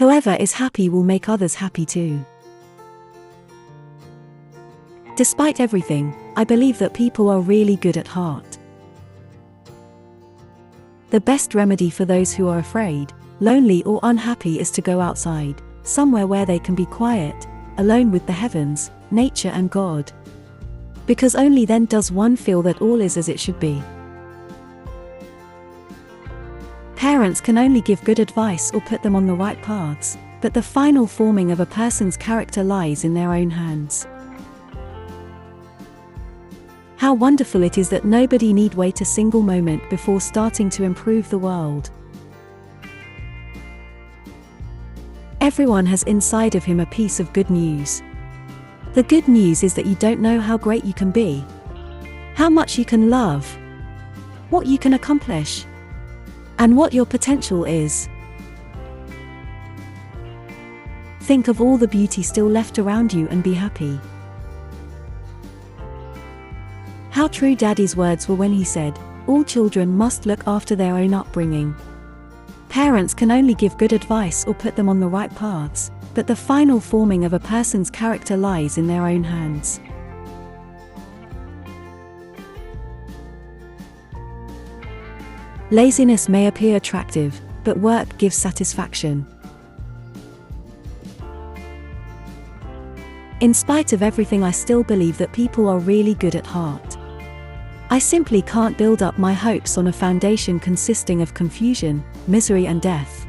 Whoever is happy will make others happy too. Despite everything, I believe that people are really good at heart. The best remedy for those who are afraid, lonely or unhappy is to go outside, somewhere where they can be quiet, alone with the heavens, nature and God. Because only then does one feel that all is as it should be. Parents can only give good advice or put them on the right paths, but the final forming of a person's character lies in their own hands. How wonderful it is that nobody need wait a single moment before starting to improve the world. Everyone has inside of him a piece of good news. The good news is that you don't know how great you can be, how much you can love, what you can accomplish, and what your potential is. Think of all the beauty still left around you and be happy. How true Daddy's words were when he said, "All children must look after their own upbringing." Parents can only give good advice or put them on the right paths, but the final forming of a person's character lies in their own hands. Laziness may appear attractive, but work gives satisfaction. In spite of everything, I still believe that people are really good at heart. I simply can't build up my hopes on a foundation consisting of confusion, misery and death.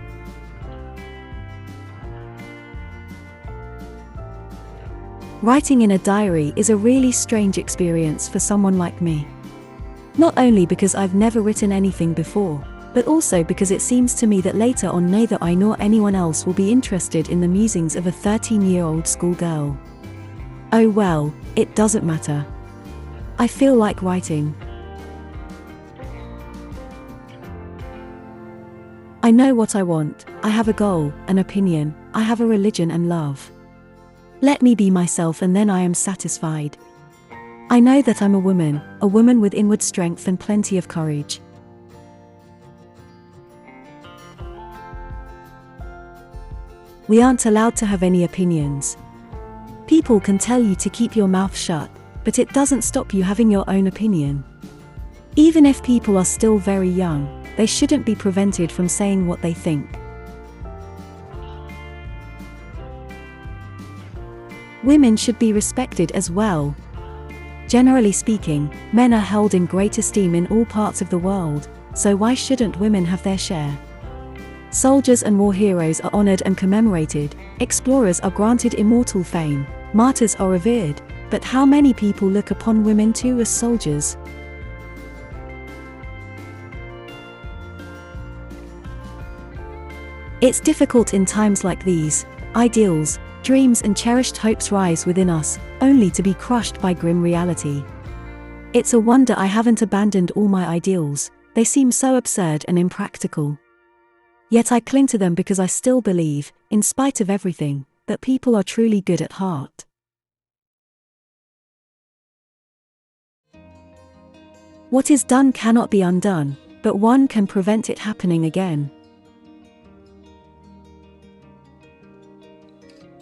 Writing in a diary is a really strange experience for someone like me. Not only because I've never written anything before, but also because it seems to me that later on neither I nor anyone else will be interested in the musings of a 13-year-old schoolgirl. Oh well, it doesn't matter. I feel like writing. I know what I want, I have a goal, an opinion, I have a religion and love. Let me be myself and then I am satisfied. I know that I'm a woman with inward strength and plenty of courage. We aren't allowed to have any opinions. People can tell you to keep your mouth shut, but it doesn't stop you having your own opinion. Even if people are still very young, they shouldn't be prevented from saying what they think. Women should be respected as well. Generally speaking, men are held in great esteem in all parts of the world, so why shouldn't women have their share? Soldiers and war heroes are honored and commemorated, explorers are granted immortal fame, martyrs are revered, but how many people look upon women too as soldiers? It's difficult in times like these. Ideals, dreams and cherished hopes rise within us, only to be crushed by grim reality. It's a wonder I haven't abandoned all my ideals, they seem so absurd and impractical. Yet I cling to them because I still believe, in spite of everything, that people are truly good at heart. What is done cannot be undone, but one can prevent it happening again.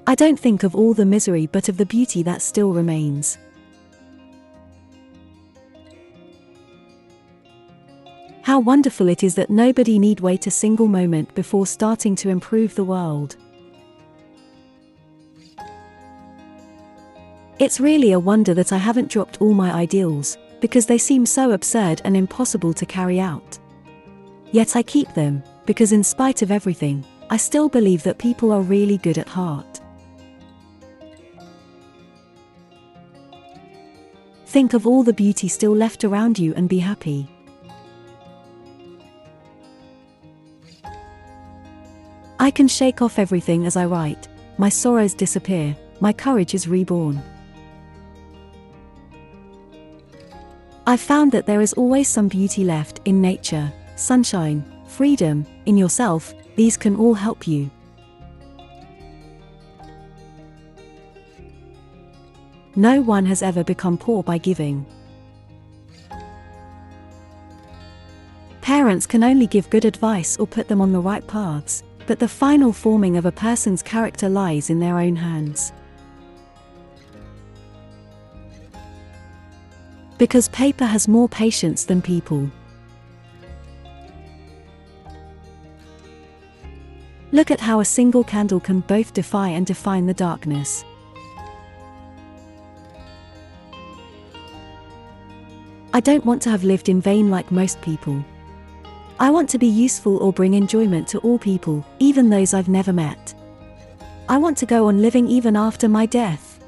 I don't think of all the misery but of the beauty that still remains. How wonderful it is that nobody need wait a single moment before starting to improve the world. It's really a wonder that I haven't dropped all my ideals, because they seem so absurd and impossible to carry out. Yet I keep them, because in spite of everything, I still believe that people are really good at heart. Think of all the beauty still left around you and be happy. I can shake off everything as I write, my sorrows disappear, my courage is reborn. I've found that there is always some beauty left in nature, sunshine, freedom, in yourself. These can all help you. No one has ever become poor by giving. Parents can only give good advice or put them on the right paths, but the final forming of a person's character lies in their own hands. Because paper has more patience than people. Look at how a single candle can both defy and define the darkness. I don't want to have lived in vain like most people. I want to be useful or bring enjoyment to all people, even those I've never met. I want to go on living even after my death.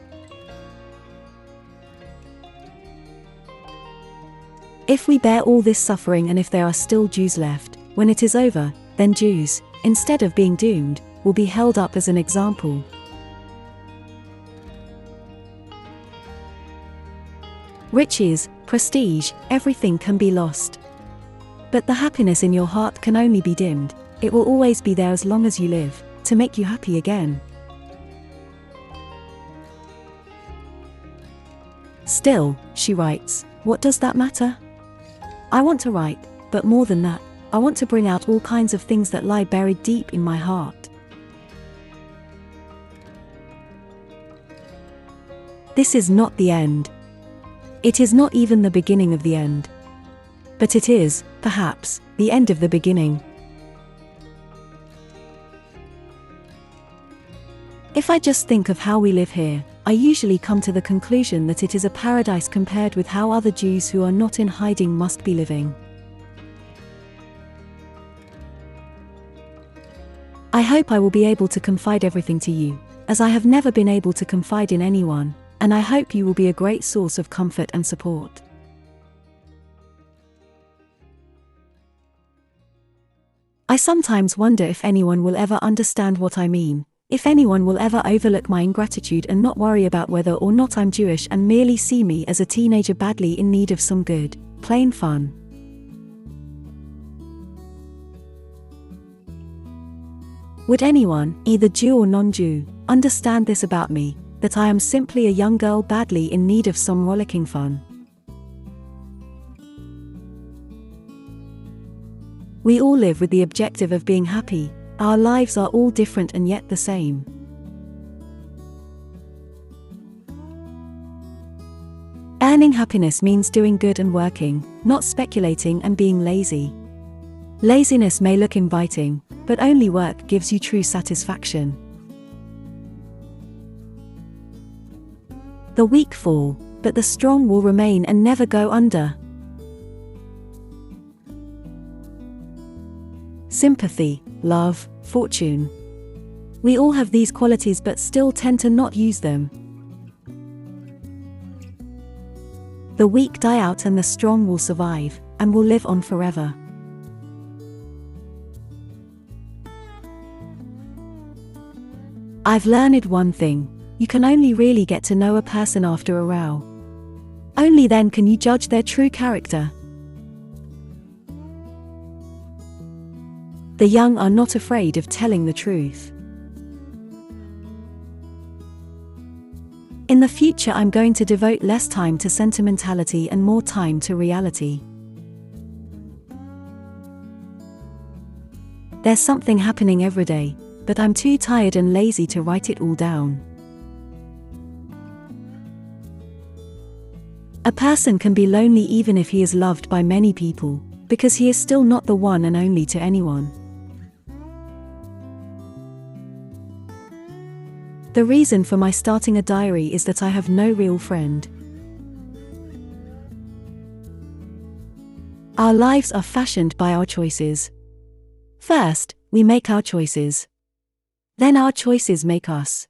If we bear all this suffering and if there are still Jews left, when it is over, then Jews, instead of being doomed, will be held up as an example. Riches, prestige, everything can be lost. But the happiness in your heart can only be dimmed. It will always be there as long as you live, to make you happy again. Still, she writes, what does that matter? I want to write, but more than that, I want to bring out all kinds of things that lie buried deep in my heart. This is not the end. It is not even the beginning of the end. But it is, perhaps, the end of the beginning. If I just think of how we live here, I usually come to the conclusion that it is a paradise compared with how other Jews who are not in hiding must be living. I hope I will be able to confide everything to you, as I have never been able to confide in anyone, and I hope you will be a great source of comfort and support. I sometimes wonder if anyone will ever understand what I mean, if anyone will ever overlook my ingratitude and not worry about whether or not I'm Jewish and merely see me as a teenager badly in need of some good, plain fun. Would anyone, either Jew or non-Jew, understand this about me, that I am simply a young girl badly in need of some rollicking fun? We all live with the objective of being happy. Our lives are all different and yet the same. Earning happiness means doing good and working, not speculating and being lazy. Laziness may look inviting, but only work gives you true satisfaction. The weak fall, but the strong will remain and never go under. Sympathy, love, fortune. We all have these qualities but still tend to not use them. The weak die out and the strong will survive, and will live on forever. I've learned one thing: you can only really get to know a person after a row. Only then can you judge their true character. The young are not afraid of telling the truth. In the future, I'm going to devote less time to sentimentality and more time to reality. There's something happening every day, but I'm too tired and lazy to write it all down. A person can be lonely even if he is loved by many people, because he is still not the one and only to anyone. The reason for my starting a diary is that I have no real friend. Our lives are fashioned by our choices. First, we make our choices. Then our choices make us.